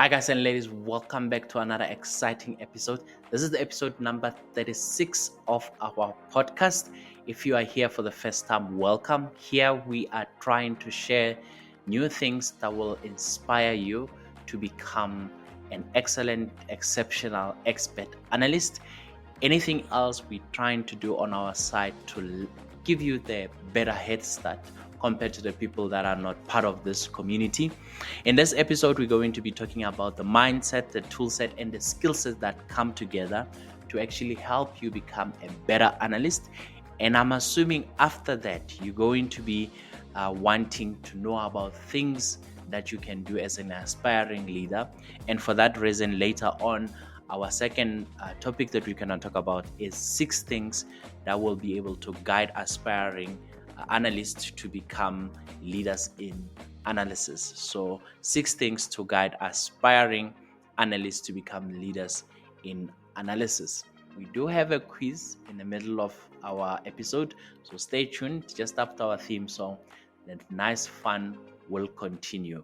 Hi, guys and ladies, welcome back to another exciting episode. This is the episode number 36 of our podcast. If you are here for the first time, welcome. Here we are trying to share new things that will inspire you to become an excellent, exceptional expert analyst. Anything else we're trying to do on our side to give you the better head start compared to the people that are not part of this community. In this episode, we're going to be talking about the mindset, the toolset, and the skill set that come together to actually help you become a better analyst. And I'm assuming after that, you're going to be wanting to know about things that you can do as an aspiring leader. And for that reason, later on, our second topic that we're going to talk about is 6 things that will be able to guide aspiring analysts to become leaders in analysis. So 6 things to guide aspiring analysts to become leaders in analysis. We do have a quiz in the middle of our episode, so stay tuned. Just after our theme song, the nice fun will continue.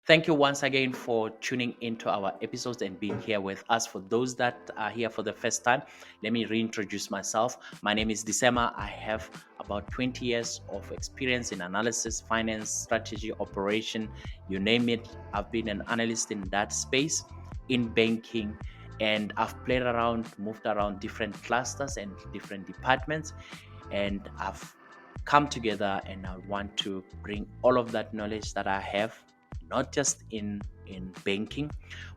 Thank you once again for tuning into our episodes and being here with us. For those that are here for the first time, let me reintroduce myself. My name is Disema. I have about 20 years of experience in analysis, finance, strategy, operation, you name it. I've been an analyst in that space, in banking, and I've played around, moved around different clusters and different departments, and I've come together and I want to bring all of that knowledge that I have, not just in banking,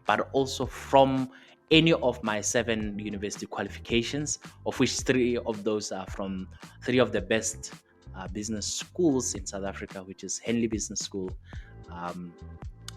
but also from any of my 7 university qualifications, of which 3 of those are from 3 of the best business schools in South Africa, which is Henley Business School,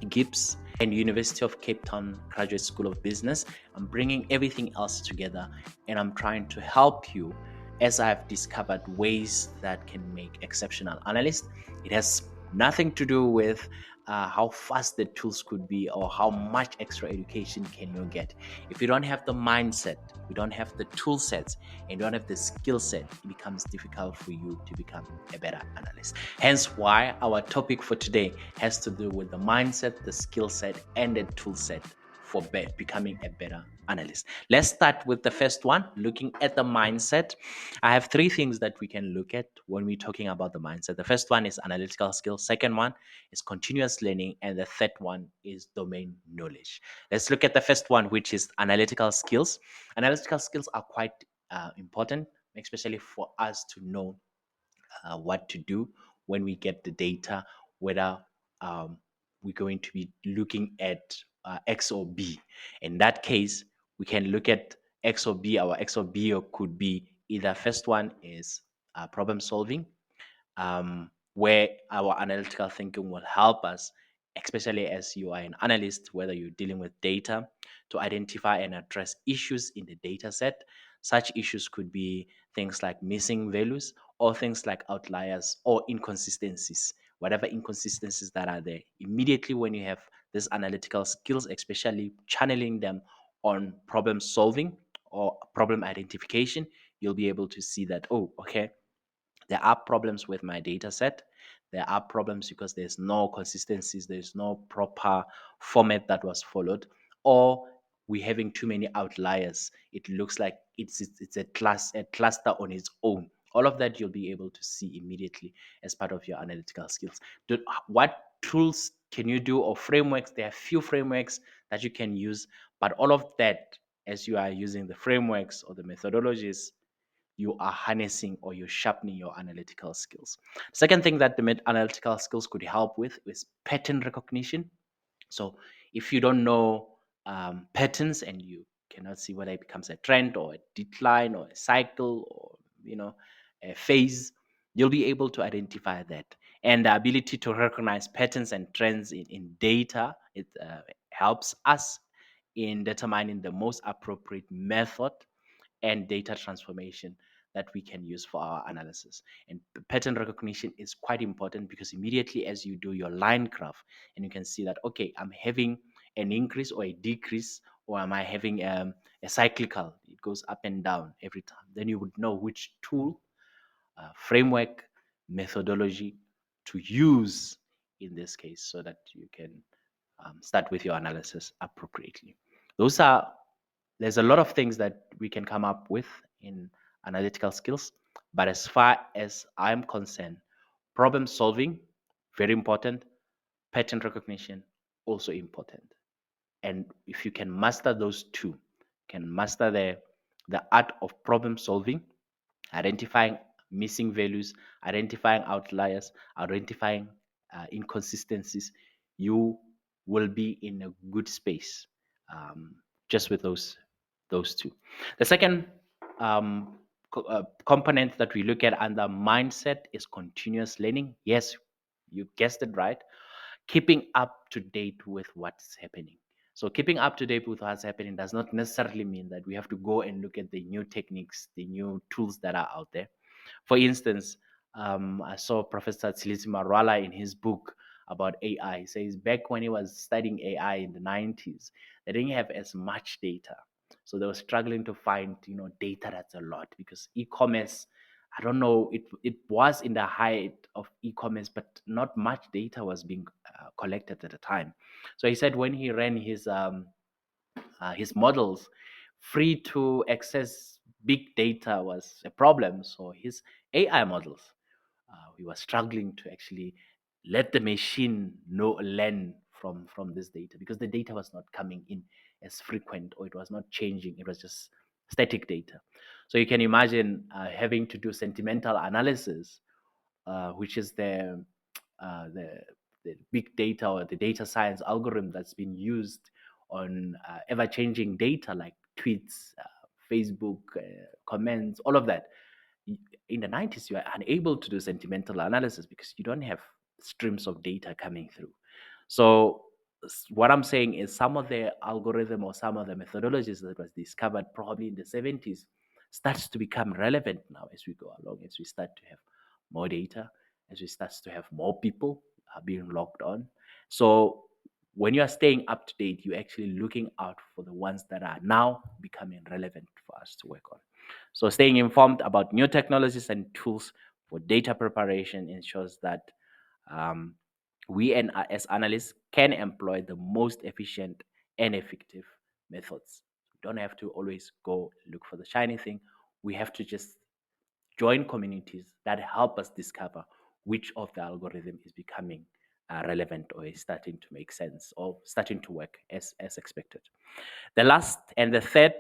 Gibbs, and University of Cape Town Graduate School of Business. I'm bringing everything else together and I'm trying to help you as I've discovered ways that can make exceptional analysts. It has nothing to do with how fast the tools could be or how much extra education can you get. If you don't have the mindset, you don't have the tool sets, and you don't have the skill set, it becomes difficult for you to become a better analyst. Hence why our topic for today has to do with the mindset, the skill set, and the tool set for becoming a better analyst. Let's start with the first one, looking at the mindset. I have 3 things that we can look at when we're talking about the mindset. The first one is analytical skills. Second one is continuous learning. And the third one is domain knowledge. Let's look at the first one, which is analytical skills. Analytical skills are quite important, especially for us to know what to do when we get the data, whether we're going to be looking at X or B. In that case, we can look at X or B. Our X or B could be either first one is problem solving, where our analytical thinking will help us, especially as you are an analyst, whether you're dealing with data, to identify and address issues in the data set. Such issues could be things like missing values or things like outliers or inconsistencies, whatever inconsistencies that are there. Immediately when you have these analytical skills, especially channeling them on problem solving or problem identification, you'll be able to see that, oh, okay, there are problems with my data set. There are problems because there's no consistencies, there's no proper format that was followed, or we're having too many outliers. It looks like it's a cluster on its own. All of that you'll be able to see immediately as part of your analytical skills. What tools can you do or frameworks? There are few frameworks that you can use, but all of that, as you are using the frameworks or the methodologies, you are harnessing or you're sharpening your analytical skills. Second thing that the analytical skills could help with is pattern recognition. So if you don't know patterns and you cannot see whether it becomes a trend or a decline or a cycle or a phase, you'll be able to identify that. And the ability to recognize patterns and trends in data, it helps us in determining the most appropriate method and data transformation that we can use for our analysis. And pattern recognition is quite important because immediately as you do your line graph and you can see that, okay, I'm having an increase or a decrease, or am I having a cyclical, it goes up and down every time, then you would know which tool, framework, methodology to use in this case so that you can start with your analysis appropriately. Those are There's a lot of things that we can come up with in analytical skills, but as far as I'm concerned, problem solving, very important, pattern recognition, also important. And if you can master those two, can master the art of problem solving, identifying missing values, identifying outliers, identifying inconsistencies, you will be in a good space just with those two. The second component that we look at under mindset is continuous learning. Yes, you guessed it right. Keeping up to date with what's happening. So keeping up to date with what's happening does not necessarily mean that we have to go and look at the new techniques, the new tools that are out there. For instance, I saw Professor Tsilisi Marwala in his book about AI. He says back when he was studying AI in the 90s, they didn't have as much data. So they were struggling to find, data that's a lot because e-commerce, I don't know, it was in the height of e-commerce, but not much data was being collected at the time. So he said when he ran his models, free to access big data was a problem. So his AI models, we were struggling to actually let the machine learn from this data because the data was not coming in as frequent or it was not changing. It was just static data. So you can imagine having to do sentimental analysis, which is uh, the the big data or the data science algorithm that's been used on ever-changing data like tweets, Facebook, comments, all of that. In the 90s, you are unable to do sentimental analysis because you don't have streams of data coming through. So what I'm saying is some of the algorithm or some of the methodologies that was discovered probably in the 70s starts to become relevant now as we go along, as we start to have more data, as we start to have more people being logged on. So when you are staying up to date, you're actually looking out for the ones that are now becoming relevant for us to work on. So staying informed about new technologies and tools for data preparation ensures that um, we and as analysts can employ the most efficient and effective methods. We don't have to always go look for the shiny thing. We have to just join communities that help us discover which of the algorithm is becoming relevant or is starting to make sense or starting to work as expected. The last and the third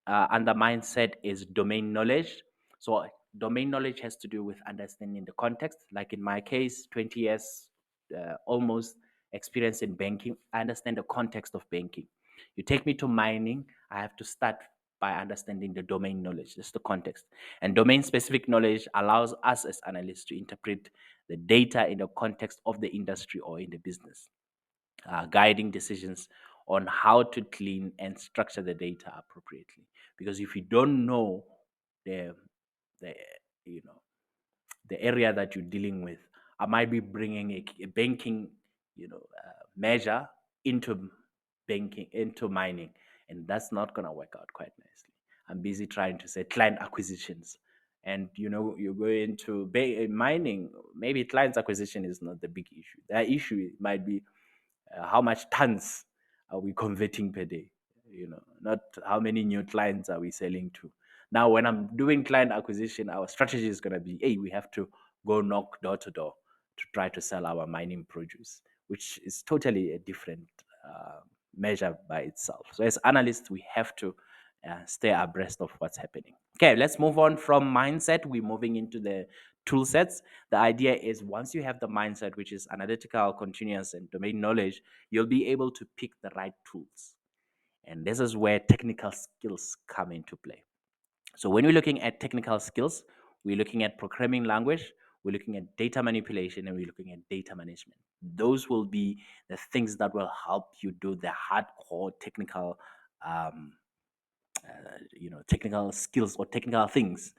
under mindset is domain knowledge. So domain knowledge has to do with understanding the context. Like in my case, 20 years almost experience in banking. I understand the context of banking. You take me to mining, I have to start by understanding the domain knowledge, just the context. And domain specific knowledge allows us as analysts to interpret the data in the context of the industry or in the business, guiding decisions on how to clean and structure the data appropriately. Because if you don't know the the you know the area that you're dealing with, I might be bringing a banking measure into mining, and that's not gonna work out quite nicely. I'm busy trying to say client acquisitions, and you go into mining. Maybe client acquisition is not the big issue. The issue might be how much tons are we converting per day, not how many new clients are we selling to. Now when I'm doing client acquisition, our strategy is going to be, hey, we have to go knock door to door to try to sell our mining produce, which is totally a different measure by itself. So as analysts, we have to stay abreast of what's happening. Okay, let's move on from mindset. We're moving into the tool sets. The idea is once you have the mindset, which is analytical, continuous, and domain knowledge, you'll be able to pick the right tools. And this is where technical skills come into play. So when we're looking at technical skills, we're looking at programming language, we're looking at data manipulation, and we're looking at data management. Those will be the things that will help you do the hardcore technical, um, technical skills or technical things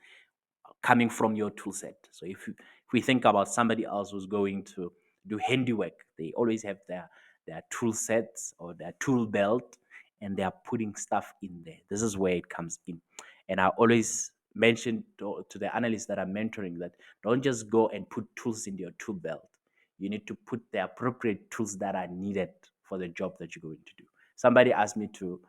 coming from your tool set. So if we think about somebody else who's going to do handiwork, they always have their tool sets or their tool belt, and they are putting stuff in there. This is where it comes in. And I always mention to the analysts that I'm mentoring that don't just go and put tools in your tool belt. You need to put the appropriate tools that are needed for the job that you're going to do. Somebody asked me to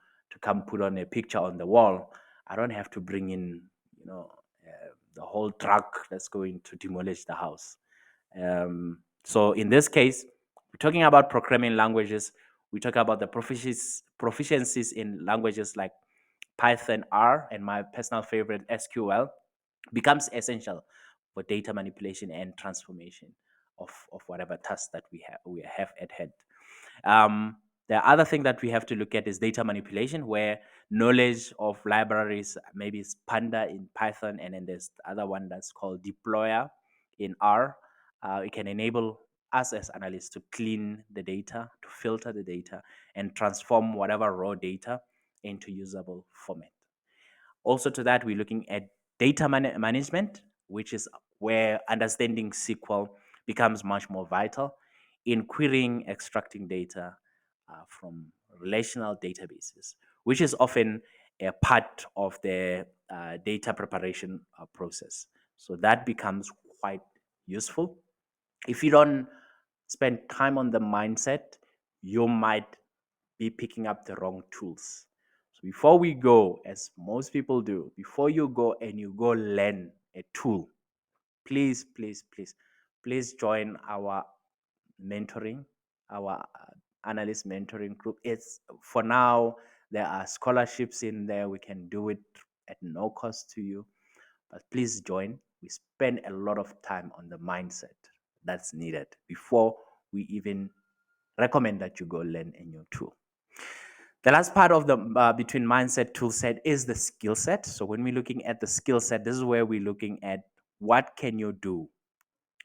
come put on a picture on the wall. I don't have to bring in, the whole truck that's going to demolish the house. So in this case, we're talking about programming languages. We talk about the proficiencies in languages like Python, R, and my personal favorite, SQL, becomes essential for data manipulation and transformation of whatever task that we have at hand. Um, the other thing that we have to look at is data manipulation, where knowledge of libraries, maybe it's Panda in Python, and then there's the other one that's called deployer in R. It can enable us as analysts to clean the data, to filter the data, and transform whatever raw data into usable format. Also, to that, we're looking at data management, which is where understanding SQL becomes much more vital in querying, extracting data from relational databases, which is often a part of the data preparation process. So that becomes quite useful. If you don't spend time on the mindset, you might be picking up the wrong tools. So before we go, as most people do, before you go and you go learn a tool, please, please, please, please join our mentoring, our analyst mentoring group. It's for now, there are scholarships in there. We can do it at no cost to you, but please join. We spend a lot of time on the mindset that's needed before we even recommend that you go learn a new tool. The last part of the between mindset tool set is the skill set. So when we're looking at the skill set, this is where we're looking at what can you do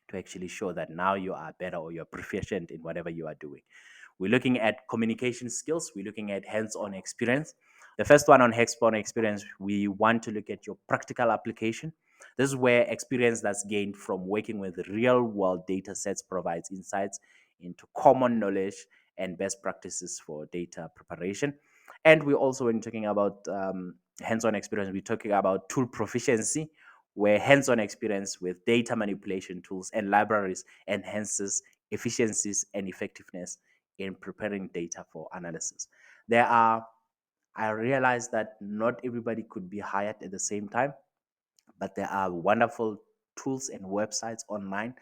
to actually show that now you are better or you're proficient in whatever you are doing. We're looking at communication skills. We're looking at hands-on experience. The first one on hands-on experience, we want to look at your practical application. This is where experience that's gained from working with real-world data sets provides insights into common knowledge and best practices for data preparation. And we also, when talking about hands-on experience, we're talking about tool proficiency, where hands-on experience with data manipulation tools and libraries enhances efficiencies and effectiveness in preparing data for analysis. I realize that not everybody could be hired at the same time, but there are wonderful tools and websites online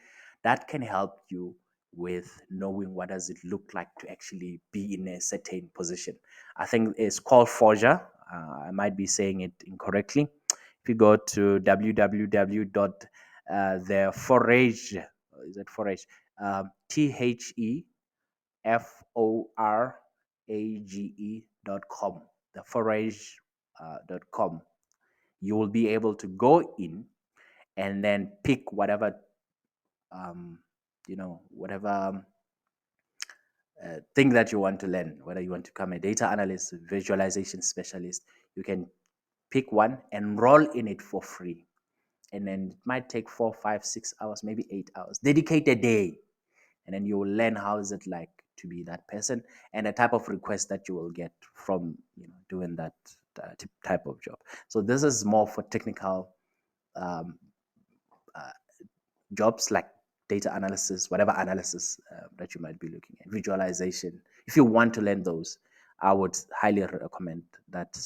that can help you with knowing what does it look like to actually be in a certain position. I think it's called Forger. I might be saying it incorrectly. If you go to www.theforage, is it Forage? THEFORAGE.com, theforage.com. You will be able to go in and then pick whatever whatever thing that you want to learn, whether you want to become a data analyst, visualization specialist. You can pick one, enroll in it for free, and then it might take 4, 5, 6 hours, maybe 8 hours. Dedicate a day, and then you will learn how is it like to be that person and the type of request that you will get from doing that type of job. So this is more for technical jobs like data analysis, whatever analysis that you might be looking at, visualization. If you want to learn those, I would highly recommend that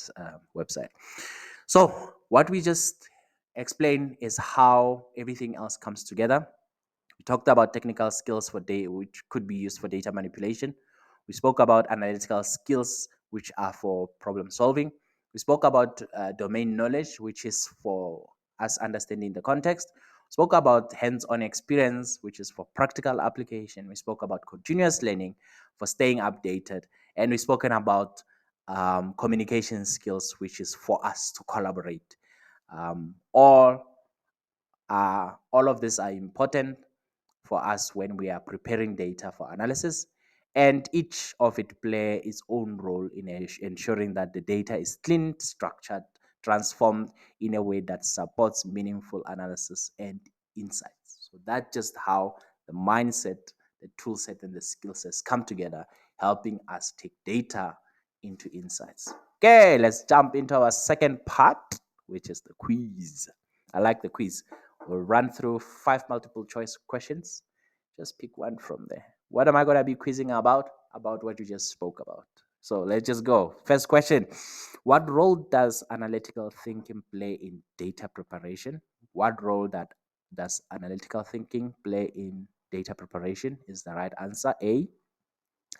website. So what we just explained is how everything else comes together. We talked about technical skills for data, which could be used for data manipulation. We spoke about analytical skills, which are for problem solving. We spoke about domain knowledge, which is for us understanding the context. We spoke about hands-on experience, which is for practical application. We spoke about continuous learning for staying updated. And we've spoken about communication skills, which is for us to collaborate. All of these are important for us when we are preparing data for analysis, and each of it play its own role in ensuring that the data is clean, structured, transformed in a way that supports meaningful analysis and insights. So that's just how the mindset, the tool set, and the skill sets come together, helping us take data into insights. Okay, let's jump into our second part, which is the quiz. I like the quiz. We'll run through 5 multiple choice questions. Just pick one from there. What am I going to be quizzing about? About what you just spoke about. So let's just go. First question. What role does analytical thinking play in data preparation? What role does analytical thinking play in data preparation is the right answer. A,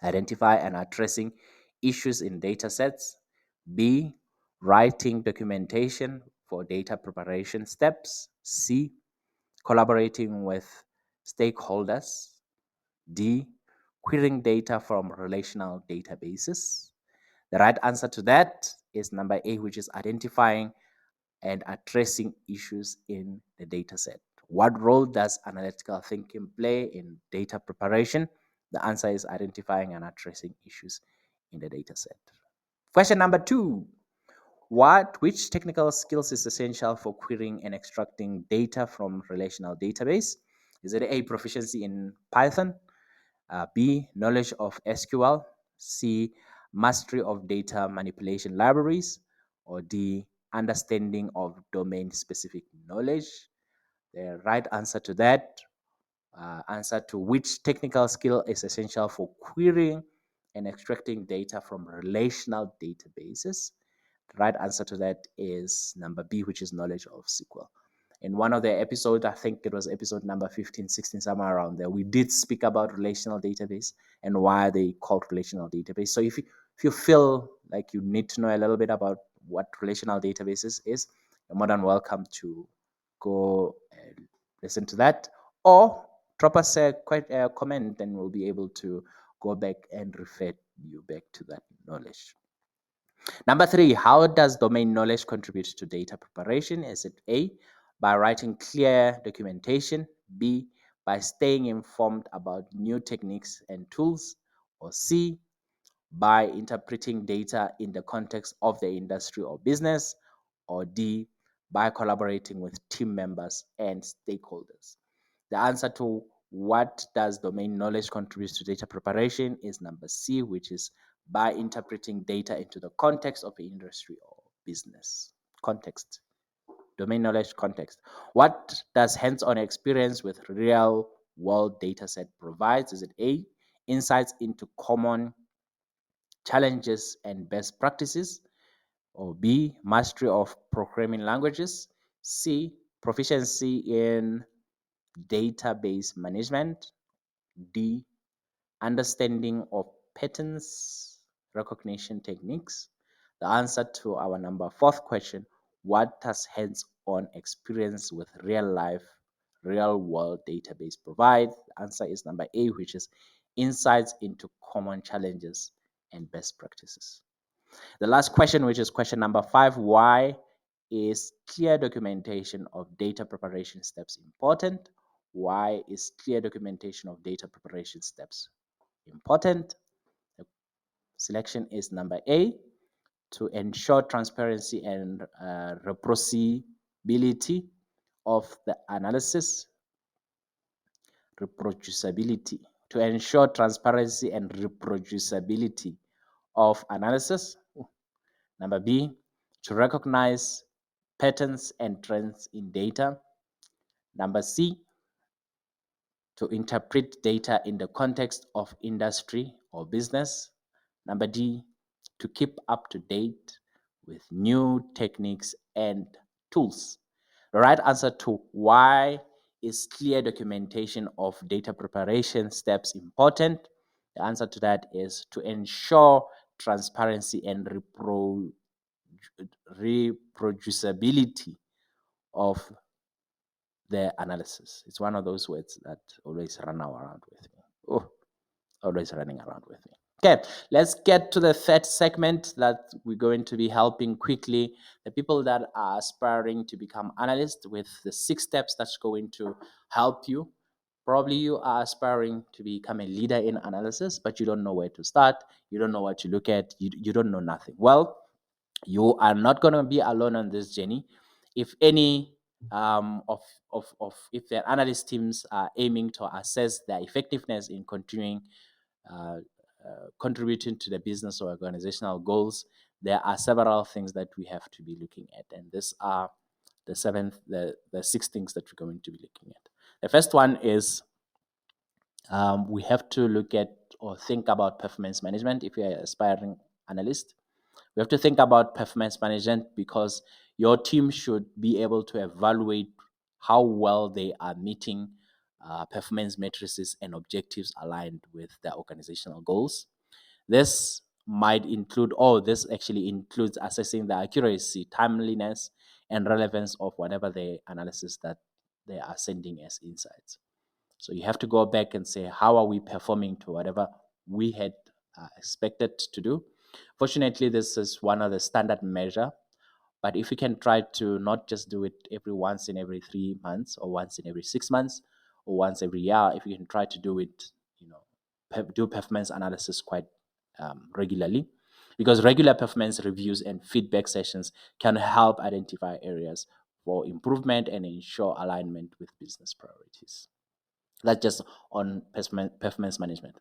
identify and addressing issues in data sets. B, writing documentation for data preparation steps. C, collaborating with stakeholders. D, querying data from relational databases. The right answer to that is number A, which is identifying and addressing issues in the data set. What role does analytical thinking play in data preparation? The answer is identifying and addressing issues in the data set. Question number 2. Which technical skills is essential for querying and extracting data from relational database? Is it A, proficiency in Python, B, knowledge of SQL, C, mastery of data manipulation libraries, or D, understanding of domain-specific knowledge? The right answer to that, answer to which technical skill is essential for querying and extracting data from relational databases. The right answer to that is number B, which is knowledge of SQL. In one of the episodes, I think it was episode number 15, 16, somewhere around there, we did speak about relational database and why they called relational database. So if you feel like you need to know a little bit about what relational databases is, you're more than welcome to go and listen to that, or drop us a comment, and we'll be able to go back and refer you back to that knowledge. Number 3, how does domain knowledge contribute to data preparation? Is it A, by writing clear documentation, B, by staying informed about new techniques and tools, or C, by interpreting data in the context of the industry or business, or D, by collaborating with team members and stakeholders? The answer to what does domain knowledge contribute to data preparation is number C, which is by interpreting data into the context of the industry or business. Context. Domain knowledge context. What does hands-on experience with real-world data set provides? Is it A, insights into common challenges and best practices, or B, mastery of programming languages, C, proficiency in database management, D, understanding of patterns recognition techniques? The answer to our number 4th question, what does hands-on experience with real-world database provide? The answer is number A, which is insights into common challenges and best practices. The last question, which is question number 5, why is clear documentation of data preparation steps important? Why is clear documentation of data preparation steps important? The selection is number A, to ensure transparency and reproducibility of the analysis. Reproducibility. To ensure transparency and reproducibility of analysis. Number B, to recognize patterns and trends in data. Number C, to interpret data in the context of industry or business. Number D, to keep up to date with new techniques and tools. The right answer to why is clear documentation of data preparation steps important? The answer to that is to ensure transparency and reproducibility of the analysis. It's one of those words that always run around with me. Oh, always running around with me. Okay, let's get to the third segment that we're going to be helping quickly the people that are aspiring to become analysts with the 6 steps that's going to help you. Probably you are aspiring to become a leader in analysis, but you don't know where to start. You don't know what to look at. You don't know nothing. Well, you are not going to be alone on this journey. If any if the analyst teams are aiming to assess their effectiveness in continuing uh, contributing to the business or organizational goals, there are several things that we have to be looking at, and these are the 6 things that we're going to be looking at. The first one is we have to look at or think about performance management. If you're an aspiring analyst, we have to think about performance management because your team should be able to evaluate how well they are meeting performance matrices and objectives aligned with their organizational goals. This might include, or this actually includes assessing the accuracy, timeliness, and relevance of whatever the analysis that they are sending as insights. So you have to go back and say, how are we performing to whatever we had expected to do? Fortunately, this is one of the standard measure. But if you can try to not just do it once in every 3 months or once in every 6 months or once every year, if you can try to do it, do performance analysis quite regularly, because regular performance reviews and feedback sessions can help identify areas for improvement and ensure alignment with business priorities. That's just on performance management.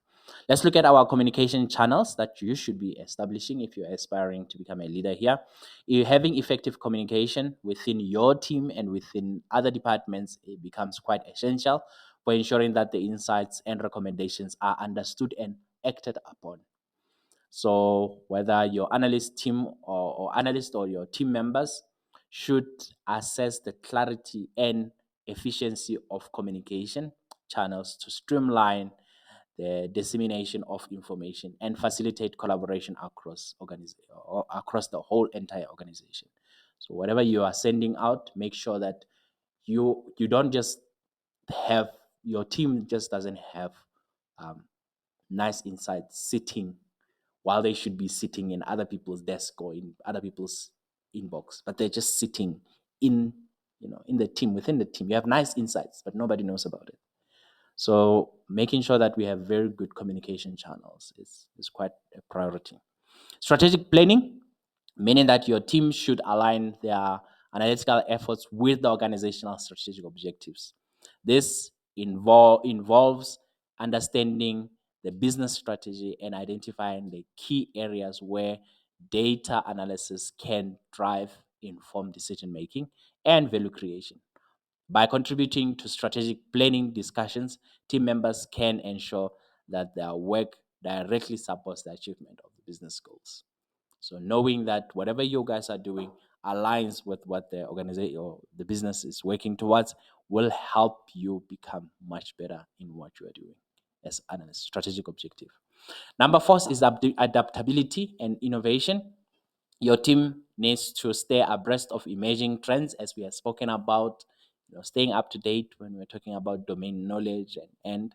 Let's look at our communication channels that you should be establishing if you're aspiring to become a leader here. You're having effective communication within your team and within other departments, it becomes quite essential for ensuring that the insights and recommendations are understood and acted upon. So whether your analyst team or analyst or your team members should assess the clarity and efficiency of communication channels to streamline the dissemination of information and facilitate collaboration across the whole entire organization. So whatever you are sending out, make sure that you don't just have your team just doesn't have nice insights sitting while they should be sitting in other people's desk or in other people's inbox, but they're just sitting in in the team, within the team. You have nice insights, but nobody knows about it. So making sure that we have very good communication channels is quite a priority. Strategic planning, meaning that your team should align their analytical efforts with the organizational strategic objectives. This involves understanding the business strategy and identifying the key areas where data analysis can drive informed decision making and value creation. By contributing to strategic planning discussions, team members can ensure that their work directly supports the achievement of the business goals. So knowing that whatever you guys are doing aligns with what the organization or the business is working towards will help you become much better in what you are doing as a strategic objective. Number 4 is adaptability and innovation. Your team needs to stay abreast of emerging trends, as we have spoken about, staying up to date when we're talking about domain knowledge, and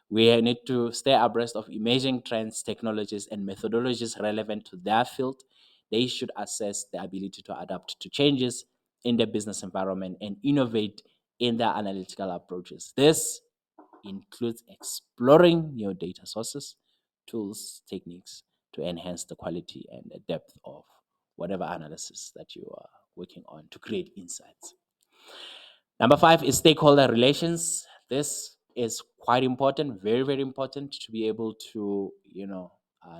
we need to stay abreast of emerging trends, technologies, and methodologies relevant to their field. They should assess the ability to adapt to changes in the business environment and innovate in their analytical approaches. This includes exploring new data sources, tools, techniques to enhance the quality and the depth of whatever analysis that you are working on to create insights. Number 5 is stakeholder relations. This is quite important, very, very important to be able to,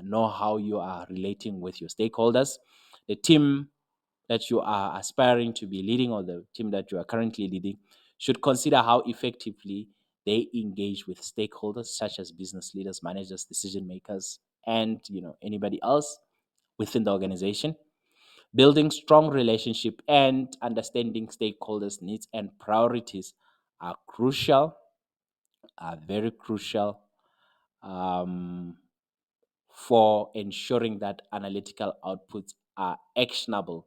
know how you are relating with your stakeholders. The team that you are aspiring to be leading or the team that you are currently leading should consider how effectively they engage with stakeholders such as business leaders, managers, decision makers, and anybody else within the organization. Building strong relationship and understanding stakeholders' needs and priorities are crucial, are very crucial for ensuring that analytical outputs are actionable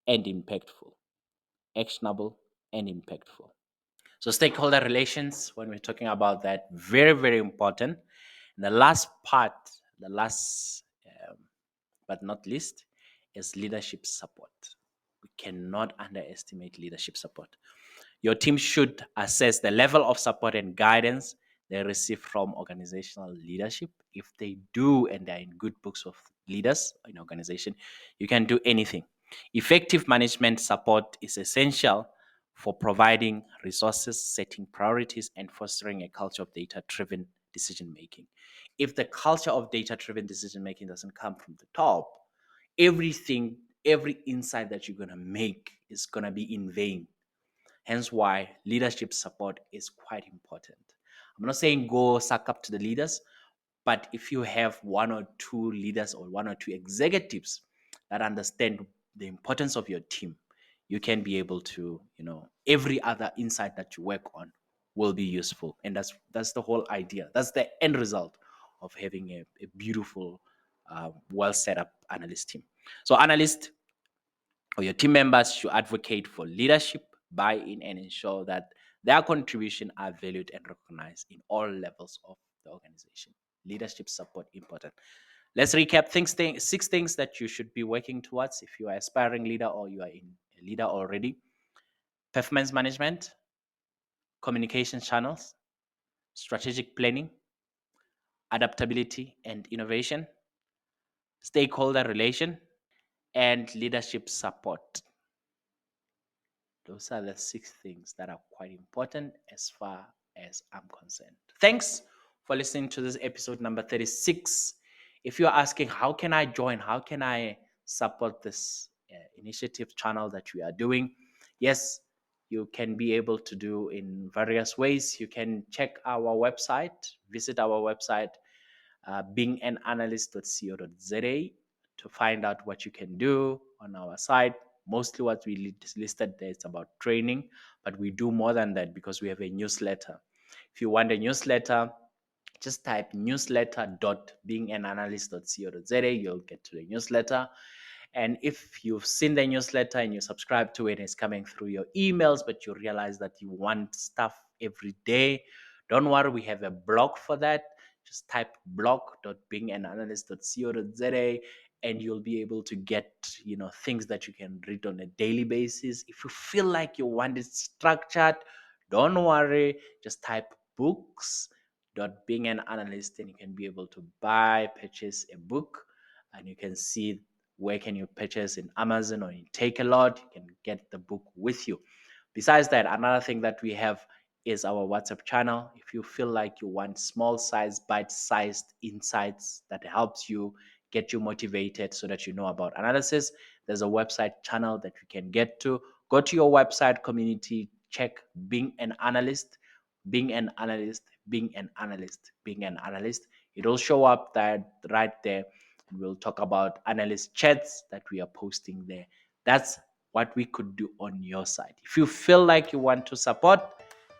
and impactful. Actionable and impactful. So stakeholder relations, when we're talking about that, very, very important. And the last part, but not least, is leadership support. We cannot underestimate leadership support. Your team should assess the level of support and guidance they receive from organizational leadership. If they do and they're in good books of leaders in organization, you can do anything. Effective management support is essential for providing resources, setting priorities, and fostering a culture of data-driven decision making. If the culture of data-driven decision making doesn't come from the top, everything, every insight that you're going to make is going to be in vain. Hence why leadership support is quite important. I'm not saying go suck up to the leaders, but if you have one or two leaders or one or two executives that understand the importance of your team, you can be able to, every other insight that you work on will be useful. And that's the whole idea. That's the end result of having a beautiful, well set up analyst team. So analyst or your team members should advocate for leadership, buy-in, and ensure that their contribution are valued and recognized in all levels of the organization. Leadership support important. Let's recap six things that you should be working towards if you are aspiring leader or you are in a leader already. Performance management, communication channels, strategic planning, adaptability and innovation, stakeholder relation, and leadership support. Those are the six things that are quite important as far as I'm concerned. Thanks for listening to this episode number 36. If you're asking, how can I join? How can I support this initiative channel that we are doing? Yes, you can be able to do in various ways. You can check our website, visit our website, beingananalyst.co.za to find out what you can do on our site. Mostly what we listed there is about training, but we do more than that because we have a newsletter. If you want a newsletter, just type newsletter.beingananalyst.co.za. You'll get to the newsletter. And if you've seen the newsletter and you subscribe to it, and it's coming through your emails, but you realize that you want stuff every day, don't worry, we have a blog for that. Just type blog.beingananalyst.co.za and you'll be able to get, things that you can read on a daily basis. If you feel like you want it structured, don't worry, just type books.beingananalyst and you can be able to purchase a book, and you can see where can you purchase in Amazon or in Takealot. You can get the book with you. Besides that, another thing that we have is our WhatsApp channel. If you feel like you want small size, bite-sized insights that helps you, get you motivated so that you know about analysis, there's a website channel that you can get to. Go to your website community, check Being an Analyst, Being an Analyst, Being an Analyst, Being an Analyst. It'll show up right there. We'll talk about analyst chats that we are posting there. That's what we could do on your side. If you feel like you want to support,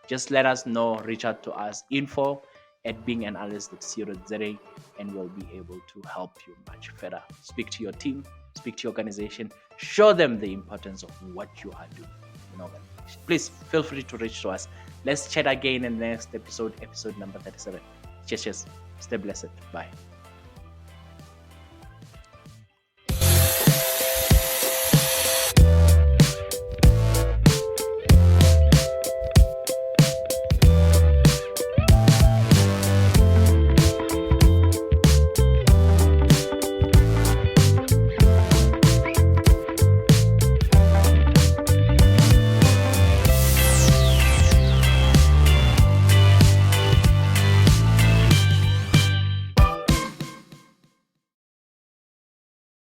just let us know. Reach out to us, info@beingananalyst.co.za, and we'll be able to help you much further. Speak to your team, speak to your organization, show them the importance of what you are doing in organization. Please feel free to reach to us. Let's chat again in the next episode number 37. Cheers. Stay blessed. Bye.